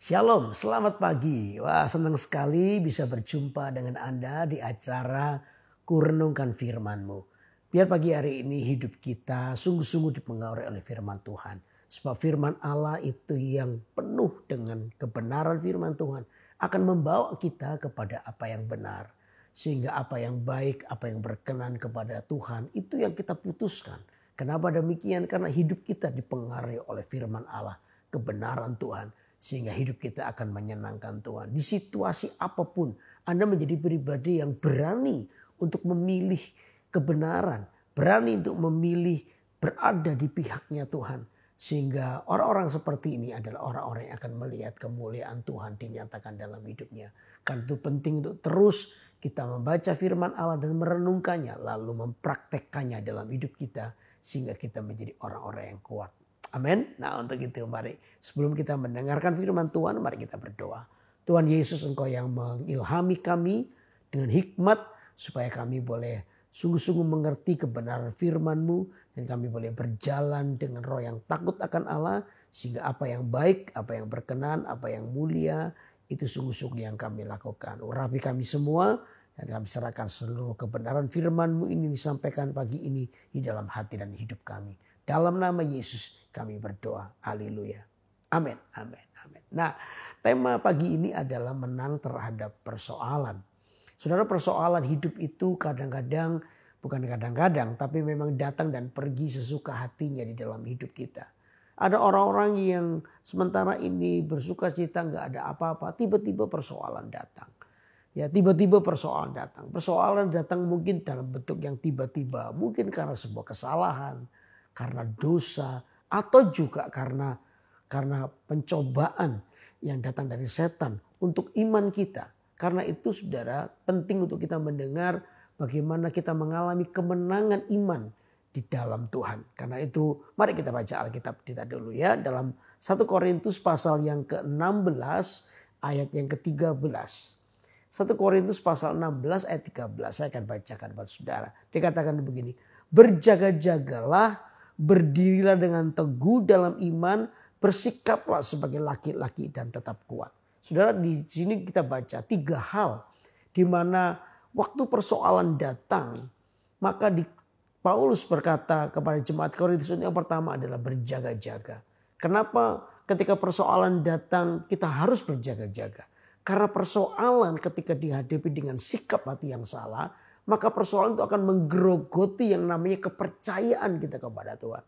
Shalom, selamat pagi. Wah, senang sekali bisa berjumpa dengan Anda di acara Kurenungkan Firman-Mu. Biar pagi hari ini hidup kita sungguh-sungguh dipengaruhi oleh firman Tuhan. Sebab firman Allah itu yang penuh dengan kebenaran firman Tuhan akan membawa kita kepada apa yang benar. Sehingga apa yang baik, apa yang berkenan kepada Tuhan itu yang kita putuskan. Kenapa demikian? Karena hidup kita dipengaruhi oleh firman Allah, kebenaran Tuhan. Sehingga hidup kita akan menyenangkan Tuhan. Di situasi apapun Anda menjadi pribadi yang berani untuk memilih kebenaran. Berani untuk memilih berada di pihaknya Tuhan. Sehingga orang-orang seperti ini adalah orang-orang yang akan melihat kemuliaan Tuhan dinyatakan dalam hidupnya. Kan itu penting untuk terus kita membaca firman Allah dan merenungkannya. Lalu mempraktekkannya dalam hidup kita. Sehingga kita menjadi orang-orang yang kuat. Amin. Nah untuk itu mari sebelum kita mendengarkan firman Tuhan mari kita berdoa. Tuhan Yesus, Engkau yang mengilhami kami dengan hikmat supaya kami boleh sungguh-sungguh mengerti kebenaran firman-Mu. Dan kami boleh berjalan dengan roh yang takut akan Allah. Sehingga apa yang baik, apa yang berkenan, apa yang mulia itu sungguh-sungguh yang kami lakukan. Urapi kami semua dan kami serahkan seluruh kebenaran firman-Mu ini disampaikan pagi ini di dalam hati dan hidup kami. Dalam nama Yesus kami berdoa. Haleluya. Amin. Amin. Amin. Nah, tema pagi ini adalah menang terhadap persoalan. Saudara, persoalan hidup itu kadang-kadang, bukan kadang-kadang, tapi memang datang dan pergi sesuka hatinya di dalam hidup kita. Ada orang-orang yang sementara ini bersuka cita nggak ada apa-apa, tiba-tiba persoalan datang. Ya, tiba-tiba persoalan datang. Persoalan datang mungkin dalam bentuk yang tiba-tiba, mungkin karena sebuah kesalahan, karena dosa, atau juga karena pencobaan yang datang dari setan untuk iman kita. Karena itu saudara penting untuk kita mendengar bagaimana kita mengalami kemenangan iman di dalam Tuhan. Karena itu mari kita baca Alkitab kita dulu ya. Dalam 1 Korintus pasal yang ke-16 ayat yang ke-13. 1 Korintus pasal 16 ayat 13 saya akan bacakan buat saudara. Dikatakan begini, berjaga-jagalah, berdirilah dengan teguh dalam iman, bersikaplah sebagai laki-laki dan tetap kuat. Saudara, di sini kita baca 3 hal di mana waktu persoalan datang, maka Paulus berkata kepada jemaat Korintus yang pertama adalah berjaga-jaga. Kenapa ketika persoalan datang kita harus berjaga-jaga? Karena persoalan ketika dihadapi dengan sikap hati yang salah, maka persoalan itu akan menggerogoti yang namanya kepercayaan kita kepada Tuhan.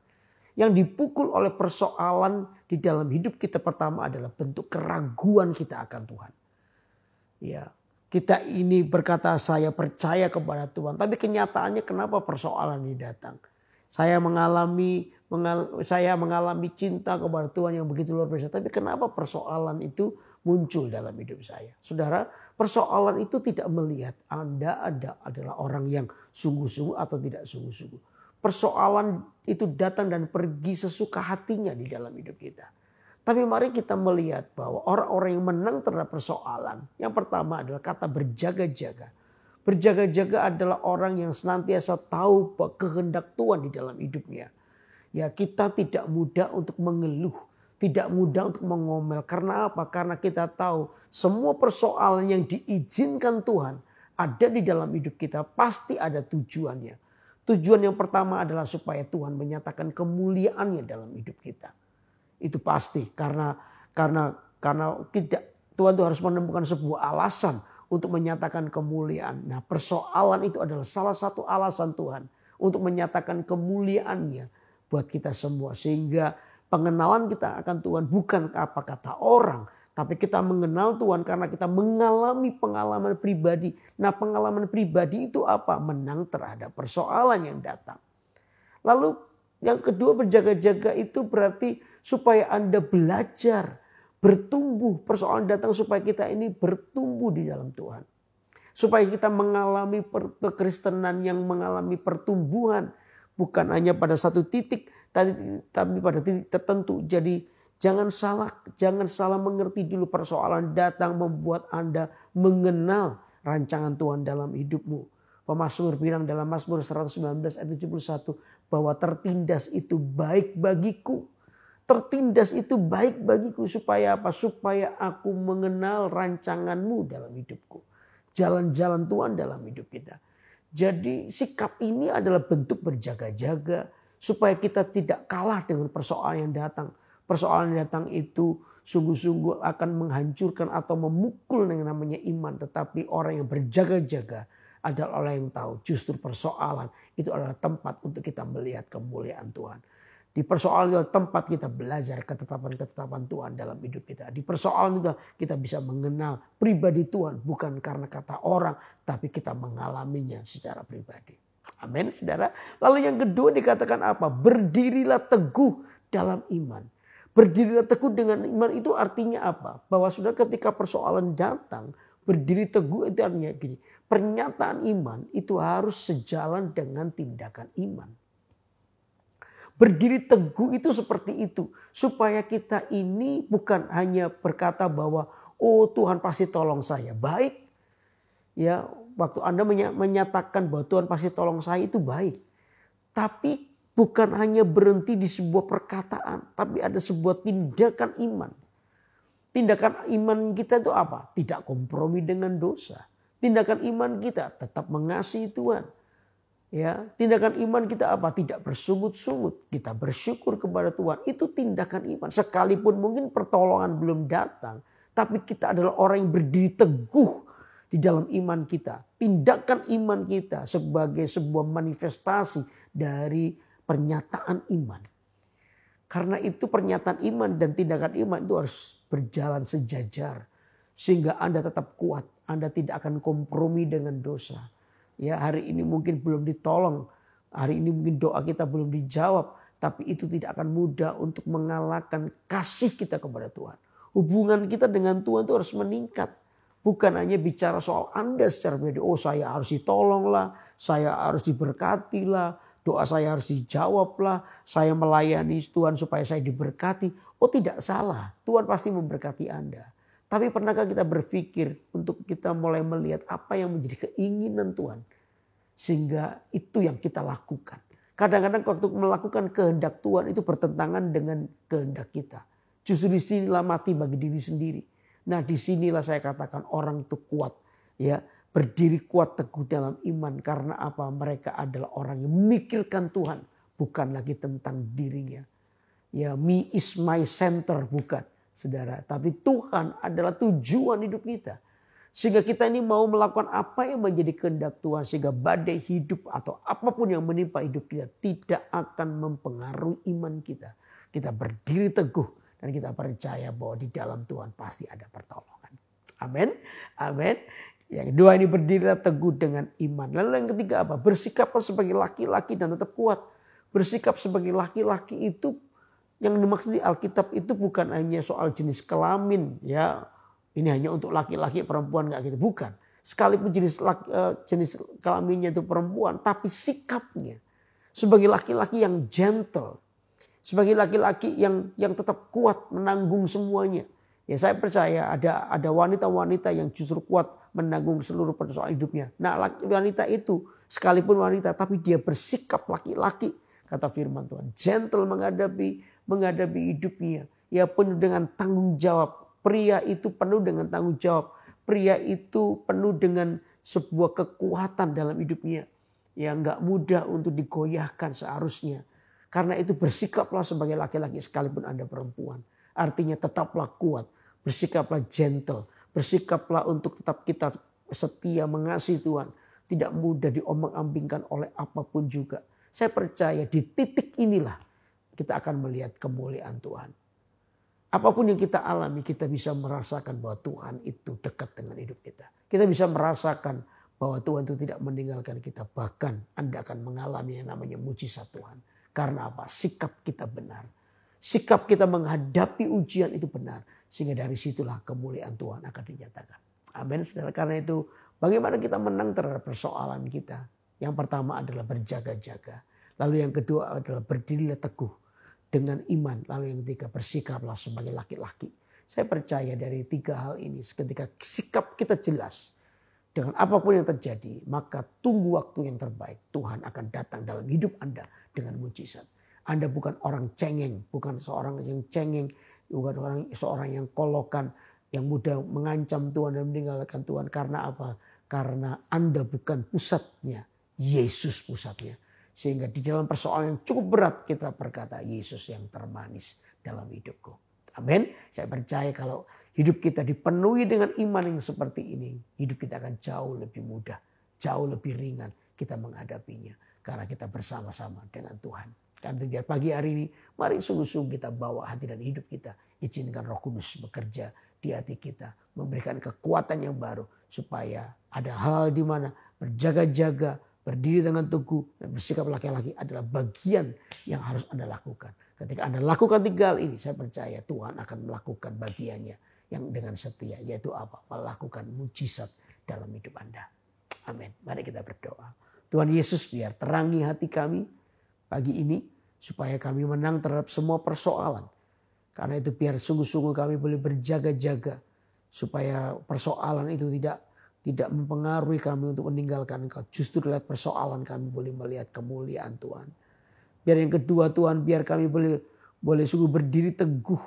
Yang dipukul oleh persoalan di dalam hidup kita pertama adalah bentuk keraguan kita akan Tuhan. Ya, kita ini berkata saya percaya kepada Tuhan, tapi kenyataannya kenapa persoalan ini datang? Saya mengalami cinta kepada Tuhan yang begitu luar biasa, tapi kenapa persoalan itu muncul dalam hidup saya? Saudara, persoalan itu tidak melihat Anda adalah orang yang sungguh-sungguh atau tidak sungguh-sungguh. Persoalan itu datang dan pergi sesuka hatinya di dalam hidup kita. Tapi mari kita melihat bahwa orang-orang yang menang terhadap persoalan, yang pertama adalah kata berjaga-jaga. Berjaga-jaga adalah orang yang senantiasa tahu kehendak Tuhan di dalam hidupnya. Ya, kita tidak mudah untuk mengeluh. Tidak mudah untuk mengomel. Karena apa? Karena kita tahu semua persoalan yang diizinkan Tuhan ada di dalam hidup kita pasti ada tujuannya. Tujuan yang pertama adalah supaya Tuhan menyatakan kemuliaannya dalam hidup kita. Itu pasti karena tidak, Tuhan itu harus menemukan sebuah alasan untuk menyatakan kemuliaan. Nah, persoalan itu adalah salah satu alasan Tuhan untuk menyatakan kemuliaannya buat kita semua. Sehingga pengenalan kita akan Tuhan bukan apa kata orang, tapi kita mengenal Tuhan karena kita mengalami pengalaman pribadi. Nah, pengalaman pribadi itu apa? Menang terhadap persoalan yang datang. Lalu yang kedua, berjaga-jaga itu berarti supaya Anda belajar, bertumbuh. Persoalan datang supaya kita ini bertumbuh di dalam Tuhan. Supaya kita mengalami kekristenan yang mengalami pertumbuhan. Bukan hanya pada satu titik, tapi pada titik tertentu. Jadi jangan salah mengerti dulu. Persoalan datang membuat Anda mengenal rancangan Tuhan dalam hidupmu. Pemazmur bilang dalam Mazmur 119 ayat 71 bahwa tertindas itu baik bagiku. Tertindas itu baik bagiku supaya apa? Supaya aku mengenal rancanganmu dalam hidupku. Jalan-jalan Tuhan dalam hidup kita. Jadi sikap ini adalah bentuk berjaga-jaga supaya kita tidak kalah dengan persoalan yang datang. Persoalan yang datang itu sungguh-sungguh akan menghancurkan atau memukul yang namanya iman. Tetapi orang yang berjaga-jaga adalah orang yang tahu justru persoalan itu adalah tempat untuk kita melihat kemuliaan Tuhan. Di persoalan itu tempat kita belajar ketetapan-ketetapan Tuhan dalam hidup kita. Di persoalan itu kita bisa mengenal pribadi Tuhan. Bukan karena kata orang, tapi kita mengalaminya secara pribadi. Amin, saudara. Lalu yang kedua dikatakan apa? Berdirilah teguh dalam iman. Berdirilah teguh dengan iman itu artinya apa? Bahwa saudara ketika persoalan datang, berdiri teguh itu artinya gini. Pernyataan iman itu harus sejalan dengan tindakan iman. Berdiri teguh itu seperti itu. Supaya kita ini bukan hanya berkata bahwa oh Tuhan pasti tolong saya. Baik. Ya, waktu Anda menyatakan bahwa Tuhan pasti tolong saya itu baik. Tapi bukan hanya berhenti di sebuah perkataan. Tapi ada sebuah tindakan iman. Tindakan iman kita itu apa? Tidak kompromi dengan dosa. Tindakan iman kita tetap mengasihi Tuhan. Ya, tindakan iman kita apa? Tidak bersungut-sungut. Kita bersyukur kepada Tuhan. Itu tindakan iman. Sekalipun mungkin pertolongan belum datang. Tapi kita adalah orang yang berdiri teguh di dalam iman kita. Tindakan iman kita sebagai sebuah manifestasi dari pernyataan iman. Karena itu pernyataan iman dan tindakan iman itu harus berjalan sejajar. Sehingga Anda tetap kuat. Anda tidak akan kompromi dengan dosa. Ya, hari ini mungkin belum ditolong. Hari ini mungkin doa kita belum dijawab. Tapi itu tidak akan mudah untuk mengalahkan kasih kita kepada Tuhan. Hubungan kita dengan Tuhan itu harus meningkat. Bukan hanya bicara soal Anda secara pribadi. Oh, saya harus ditolong lah. Saya harus diberkati lah. Doa saya harus dijawab lah. Saya melayani Tuhan supaya saya diberkati. Oh, tidak salah. Tuhan pasti memberkati Anda. Tapi pernahkah kita berpikir untuk kita mulai melihat apa yang menjadi keinginan Tuhan. Sehingga itu yang kita lakukan. Kadang-kadang waktu melakukan kehendak Tuhan itu bertentangan dengan kehendak kita. Justru disinilah mati bagi diri sendiri. Nah, disinilah saya katakan orang itu kuat. Ya, berdiri kuat teguh dalam iman. Karena apa? Mereka adalah orang yang memikirkan Tuhan. Bukan lagi tentang dirinya. Ya, me is my center, bukan. Saudara, tapi Tuhan adalah tujuan hidup kita. Sehingga kita ini mau melakukan apa yang menjadi kehendak Tuhan. Sehingga badai hidup atau apapun yang menimpa hidup kita tidak akan mempengaruhi iman kita. Kita berdiri teguh dan kita percaya bahwa di dalam Tuhan pasti ada pertolongan. Amin. Amin. Yang kedua ini berdirilah teguh dengan iman. Lalu yang ketiga apa? Bersikaplah sebagai laki-laki dan tetap kuat. Bersikap sebagai laki-laki itu yang dimaksud di Alkitab itu bukan hanya soal jenis kelamin. Ya, ini hanya untuk laki-laki, perempuan enggak gitu. Bukan. Sekalipun jenis kelaminnya itu perempuan. Tapi sikapnya. Sebagai laki-laki yang gentle. Sebagai laki-laki yang tetap kuat menanggung semuanya. Ya, saya percaya ada wanita-wanita yang justru kuat menanggung seluruh persoalan hidupnya. Nah, wanita itu sekalipun wanita tapi dia bersikap laki-laki. Kata firman Tuhan. Gentle menghadapi hidupnya. Ya, penuh dengan tanggung jawab. Pria itu penuh dengan tanggung jawab. Pria itu penuh dengan sebuah kekuatan dalam hidupnya. Ya, enggak mudah untuk digoyahkan seharusnya. Karena itu bersikaplah sebagai laki-laki sekalipun Anda perempuan. Artinya tetaplah kuat. Bersikaplah gentle. Bersikaplah untuk tetap kita setia mengasihi Tuhan. Tidak mudah diombang-ambingkan oleh apapun juga. Saya percaya di titik inilah kita akan melihat kemuliaan Tuhan. Apapun yang kita alami, kita bisa merasakan bahwa Tuhan itu dekat dengan hidup kita. Kita bisa merasakan bahwa Tuhan itu tidak meninggalkan kita. Bahkan Anda akan mengalami yang namanya mujizat Tuhan. Karena apa? Sikap kita benar. Sikap kita menghadapi ujian itu benar. Sehingga dari situlah kemuliaan Tuhan akan dinyatakan. Amin. Saudara, karena itu bagaimana kita menang terhadap persoalan kita? Yang pertama adalah berjaga-jaga. Lalu yang kedua adalah berdirilah teguh dengan iman. Lalu yang ketiga bersikaplah sebagai laki-laki. Saya percaya dari tiga hal ini ketika sikap kita jelas. Dengan apapun yang terjadi maka tunggu waktu yang terbaik. Tuhan akan datang dalam hidup Anda dengan mujizat. Anda bukan orang cengeng, bukan seorang yang cengeng, bukan seorang yang kolokan, yang mudah mengancam Tuhan dan meninggalkan Tuhan. Karena apa? Karena Anda bukan pusatnya, Yesus pusatnya. Sehingga di dalam persoalan yang cukup berat kita berkata, Yesus yang termanis dalam hidupku. Amin. Saya percaya kalau hidup kita dipenuhi dengan iman yang seperti ini, hidup kita akan jauh lebih mudah, jauh lebih ringan kita menghadapinya. Karena kita bersama-sama dengan Tuhan. Karena biar pagi hari ini, mari sungguh-sungguh kita bawa hati dan hidup kita. Izinkan Roh Kudus bekerja di hati kita. Memberikan kekuatan yang baru. Supaya ada hal di mana berjaga-jaga, berdiri dengan teguh, dan bersikap laki-laki adalah bagian yang harus Anda lakukan. Ketika Anda lakukan 3 hal ini, saya percaya Tuhan akan melakukan bagiannya yang dengan setia. Yaitu apa? Melakukan mujizat dalam hidup Anda. Amin. Mari kita berdoa. Tuhan Yesus, biar terangi hati kami pagi ini. Supaya kami menang terhadap semua persoalan. Karena itu biar sungguh-sungguh kami boleh berjaga-jaga. Supaya persoalan itu tidak mempengaruhi kami untuk meninggalkan Engkau. Justru lewat persoalan kami boleh melihat kemuliaan Tuhan. Biar yang kedua Tuhan, biar kami boleh sungguh berdiri teguh.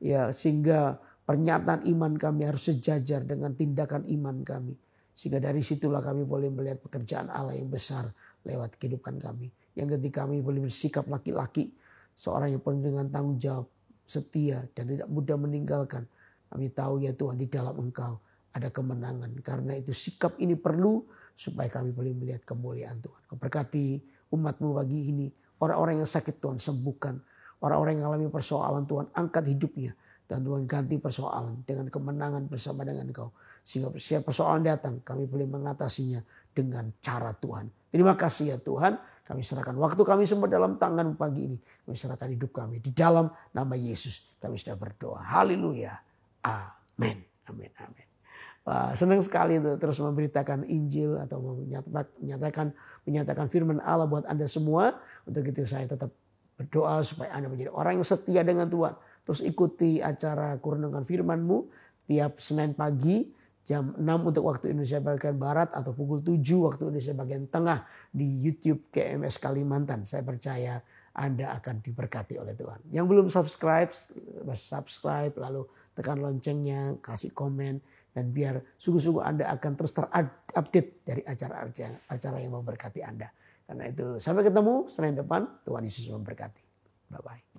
Ya, sehingga pernyataan iman kami harus sejajar dengan tindakan iman kami. Sehingga dari situlah kami boleh melihat pekerjaan Allah yang besar lewat kehidupan kami. Yang ketika kami boleh bersikap laki-laki. Seorang yang penuh dengan tanggung jawab, setia dan tidak mudah meninggalkan. Kami tahu ya Tuhan, di dalam Engkau ada kemenangan. Karena itu sikap ini perlu supaya kami boleh melihat kemuliaan Tuhan. Kau berkati umat-Mu pagi ini. Orang-orang yang sakit Tuhan sembuhkan. Orang-orang yang alami persoalan Tuhan angkat hidupnya. Dan Tuhan ganti persoalan dengan kemenangan bersama dengan Engkau. Sehingga setiap persoalan datang kami boleh mengatasinya dengan cara Tuhan. Terima kasih ya Tuhan. Kami serahkan waktu kami semua dalam tangan pagi ini. Kami serahkan hidup kami di dalam nama Yesus. Kami sudah berdoa. Haleluya. Amin. Amin. Amin. Wah, senang sekali untuk terus memberitakan Injil atau menyatakan firman Allah buat Anda semua. Untuk itu saya tetap berdoa supaya Anda menjadi orang yang setia dengan Tuhan. Terus ikuti acara Kurenungan Firman-Mu tiap Senin pagi jam 6 untuk waktu Indonesia bagian Barat atau pukul 7 waktu Indonesia bagian Tengah di YouTube KMS Kalimantan. Saya percaya Anda akan diberkati oleh Tuhan. Yang belum subscribe lalu tekan loncengnya, kasih komen. Dan biar sungguh-sungguh Anda akan terus terupdate dari acara yang memberkati Anda. Karena itu sampai ketemu Senin depan. Tuhan Yesus memberkati. Bye-bye.